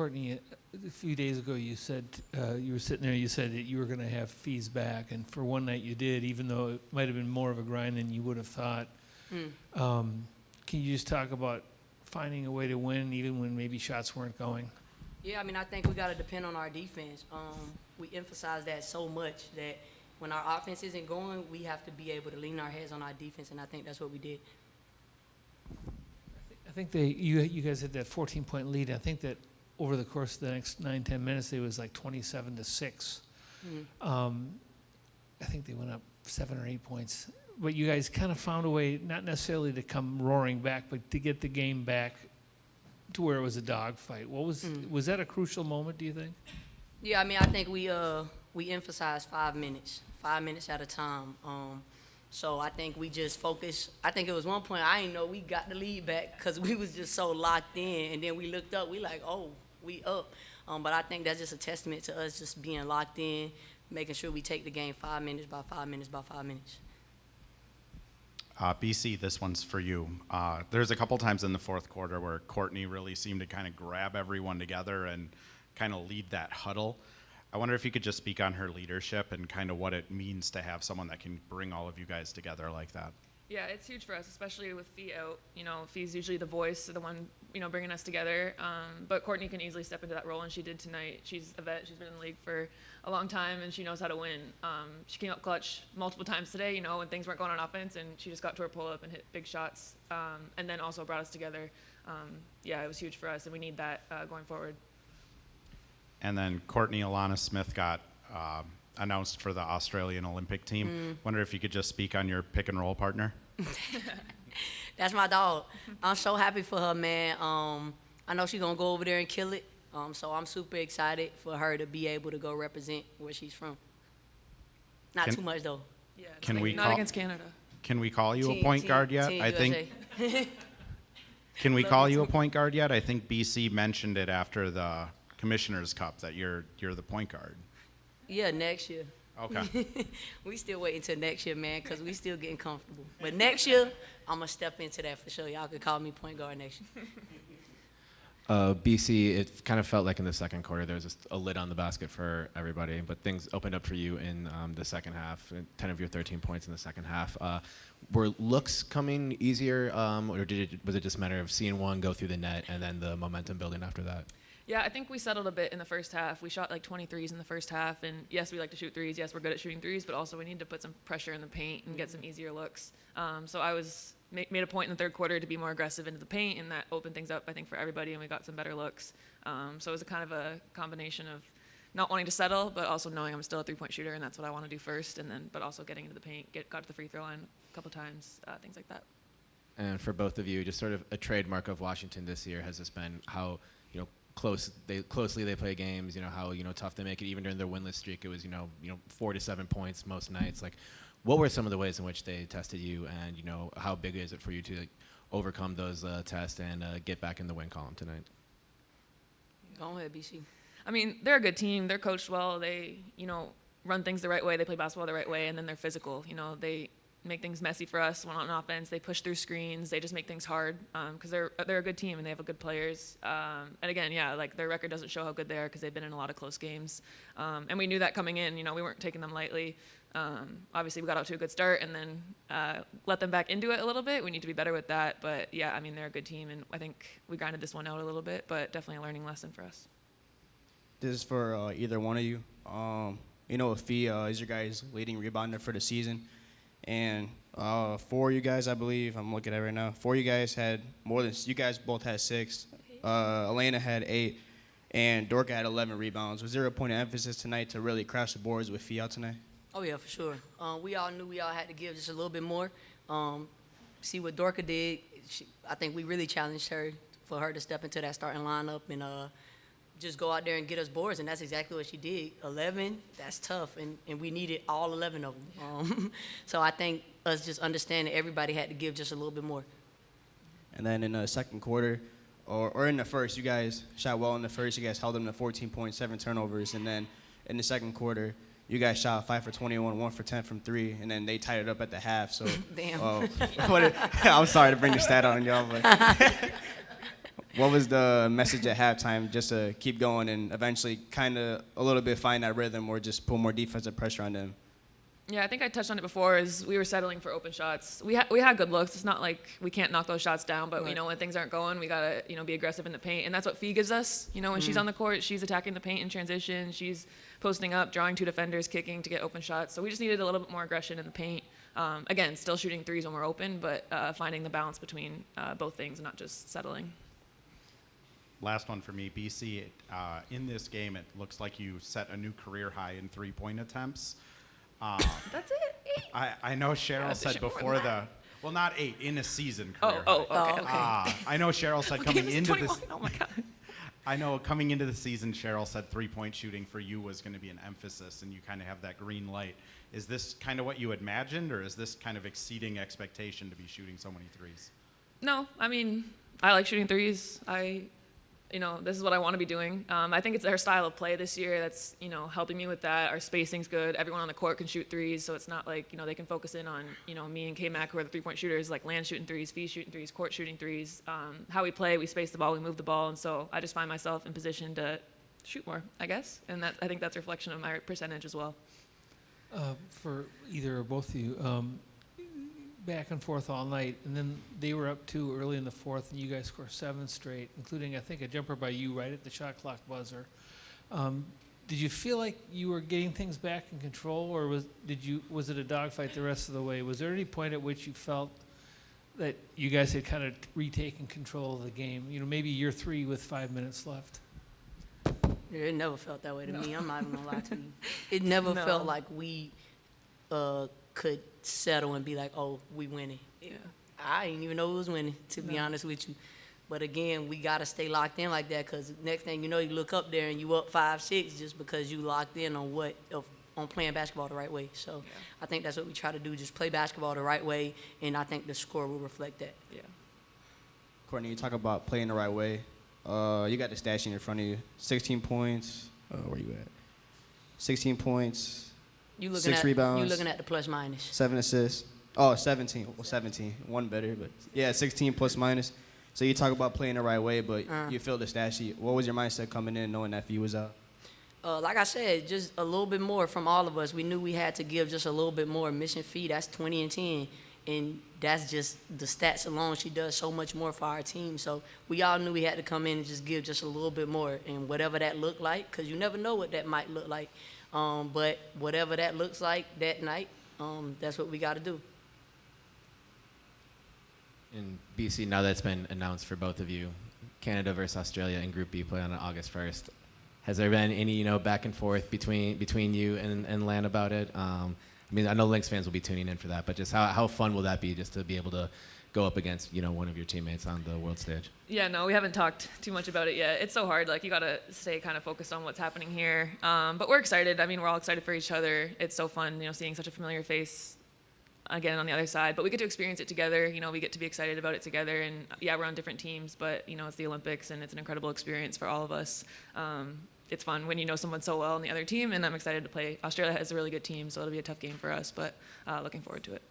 Courtney, a few days ago you said, you were sitting there, you said that you were going to have fees back, and for one night you did, even though it might have been more of a grind than you would have thought. Can you just talk about finding a way to win even when maybe shots weren't going? Yeah, I mean, I think we got to depend on our defense. We emphasize that so much that when our offense isn't going, we have to be able to lean our heads on our defense, and I think that's what we did. I think you guys had that 14-point lead. I think that over the course of the next 9-10 minutes, it was like 27-6. I think they went up 7 or 8 points. But you guys kind of found a way, not necessarily to come roaring back, but to get the game back to where it was a dogfight. Was that a crucial moment, do you think? Yeah, I mean, I think we emphasize 5 minutes at a time. So I think we just focused. I think it was one point I didn't know we got the lead back because we was just so locked in, and then we looked up, we like, oh, we up. But I think that's just a testament to us just being locked in, making sure we take the game 5 minutes by 5 minutes by 5 minutes. BC, this one's for you. There's a couple times in the fourth quarter where Courtney really seemed to kind of grab everyone together and kind of lead that huddle. I wonder if you could just speak on her leadership and kind of what it means to have someone that can bring all of you guys together like that. Yeah, it's huge for us, especially with Fee out. You know, Fee's usually the voice, the one, bringing us together. But Courtney can easily step into that role, and she did tonight. She's a vet. She's been in the league for a long time, and she knows how to win. She came up clutch multiple times today, when things weren't going on offense, and she just got to her pull-up and hit big shots, and then also brought us together. It was huge for us, and we need that going forward. And then Courtney Alana Smith got announced for the Australian Olympic team. Wonder if you could just speak on your pick and roll partner. That's my dog. I'm so happy for her, man. I know she's going to go over there and kill it. So I'm super excited for her to be able to go represent where she's from. Not too much, though. Yeah, not against Canada. Can we call you a point guard yet? I think. Can we call you a point guard yet? I think BC mentioned it after the Commissioner's Cup that you're the point guard. Yeah, next year. Okay. We still waiting until next year, man, because we still getting comfortable. But next year, I'm going to step into that for sure. Y'all could call me point guard next year. BC, it kind of felt like in the second quarter there was just a lid on the basket for everybody, but things opened up for you in the second half, 10 of your 13 points in the second half. Were looks coming easier, or was it just a matter of seeing one go through the net and then the momentum building after that? Yeah, I think we settled a bit in the first half. We shot like 23s in the first half, and yes, we like to shoot threes. Yes, we're good at shooting threes, but also we need to put some pressure in the paint and get some easier looks. So I made a point in the third quarter to be more aggressive into the paint, and that opened things up, I think, for everybody, and we got some better looks. So it was a kind of a combination of not wanting to settle, but also knowing I'm still a three-point shooter, and that's what I want to do first, but also getting into the paint, got to the free throw line a couple times, things like that. And for both of you, just sort of a trademark of Washington this year has just been how, closely they play games, how, tough they make it. Even during their winless streak, it was, 4 to 7 points most nights. Like, what were some of the ways in which they tested you, and, how big is it for you to overcome those tests and get back in the win column tonight? Go ahead, BC. I mean, they're a good team. They're coached well. They, run things the right way. They play basketball the right way, and then they're physical. They make things messy for us when on offense. They push through screens. They just make things hard because they're a good team and they have good players. And again, their record doesn't show how good they are because they've been in a lot of close games. And we knew that coming in. We weren't taking them lightly. Obviously, we got out to a good start and then let them back into it a little bit. We need to be better with that. But, yeah, I mean, they're a good team, and I think we grinded this one out a little bit, but definitely a learning lesson for us. This is for either one of you. Fee is your guys' leading rebounder for the season. And 4 you guys, I believe, I'm looking at it right now, 4 you guys had more than, you guys both had 6. Elena had 8, and Dorka had 11 rebounds. Was there a point of emphasis tonight to really crash the boards with Fee out tonight? Oh, yeah, for sure. We all knew we all had to give just a little bit more. See what Dorka did. I think we really challenged her for her to step into that starting lineup and just go out there and get us boards, and that's exactly what she did. 11, that's tough, and we needed all 11 of them. So I think us just understanding everybody had to give just a little bit more. And then in the second quarter, or in the first, you guys shot well in the first. You guys held them to 14 points, 7 turnovers, and then in the second quarter, you guys shot 5 for 21, 1 for 10 from 3, and then they tied it up at the half. So, Damn. I'm sorry to bring the stat on y'all, but What was the message at halftime just to keep going and eventually kind of a little bit find that rhythm or just put more defensive pressure on them? Yeah, I think I touched on it before. Is we were settling for open shots. We had good looks. It's not like we can't knock those shots down, but Right. when things aren't going, we gotta be aggressive in the paint, and that's what Fee gives us. When she's on the court, she's attacking the paint in transition. She's posting up, drawing two defenders, kicking to get open shots. So we just needed a little bit more aggression in the paint. Again, still shooting threes when we're open, but finding the balance between both things and not just settling. Last one for me, BC. In this game, it looks like you set a new career high in three-point attempts. That's it. 8. I know Cheryl Yeah, said shit, more before than well, not 8, in a season career Oh, high. okay. I know Cheryl said coming Game's into 21. this. Oh my God. I know coming into the season, Cheryl said three-point shooting for you was going to be an emphasis, and you kind of have that green light. Is this kind of what you imagined, or is this kind of exceeding expectation to be shooting so many threes? No, I mean, I like shooting threes. This is what I want to be doing. I think it's our style of play this year that's, helping me with that. Our spacing's good. Everyone on the court can shoot threes, so it's not like, they can focus in on, me and K-Mac, who are the three-point shooters, like Land shooting threes, Fee shooting threes, Court shooting threes. How we play, we space the ball, we move the ball, and so I just find myself in position to shoot more, I guess. And I think that's a reflection of my percentage as well. For either or both of you, back and forth all night, and then they were up 2 early in the fourth, and you guys scored 7 straight, including, I think, a jumper by you right at the shot clock buzzer. Did you feel like you were getting things back in control, or was it a dogfight the rest of the way? Was there any point at which you felt that you guys had kind of retaken control of the game? Maybe year 3 with 5 minutes left. Yeah, it never felt that way to me. I'm not even gonna lie to you. It never No. felt like we could settle and be like, oh, we winning. I didn't even know we was winning, to be honest with you. But again, we gotta stay locked in like that, because next thing you know, you look up there and you up 5-6 just because you locked in on on playing basketball the right way. So I think that's what we try to do, just play basketball the right way, and I think the score will reflect that. Yeah. Courtney, you talk about playing the right way. You got the stat sheet in front of you. 16 points. Where you at? 16 points, You looking 6 at rebounds. You looking at the plus minus. 7 assists. Oh, 17. Well, 17. One better, but yeah, 16 plus minus. So you talk about playing the right way, but you feel the stat sheet. What was your mindset coming in knowing that Fee was out? Like I said, just a little bit more from all of us. We knew we had to give just a little bit more. Missing Fee, that's 20 and 10. And that's just the stats alone. She does so much more for our team. So we all knew we had to come in and just give just a little bit more. And whatever that looked like, because you never know what that might look like. But whatever that looks like that night, that's what we got to do. In BC, now that's been announced for both of you, Canada versus Australia in Group B play on August 1st. Has there been any, back and forth between you and Lan about it? I know Lynx fans will be tuning in for that, but just how fun will that be just to be able to go up against, one of your teammates on the world stage? Yeah, no, we haven't talked too much about it yet. It's so hard. Like, you got to stay kind of focused on what's happening here. But we're excited. We're all excited for each other. It's so fun, seeing such a familiar face again on the other side. But we get to experience it together. We get to be excited about it together. And, yeah, we're on different teams, but, it's the Olympics, and it's an incredible experience for all of us. It's fun when you know someone so well on the other team, and I'm excited to play. Australia has a really good team, so it'll be a tough game for us, but looking forward to it.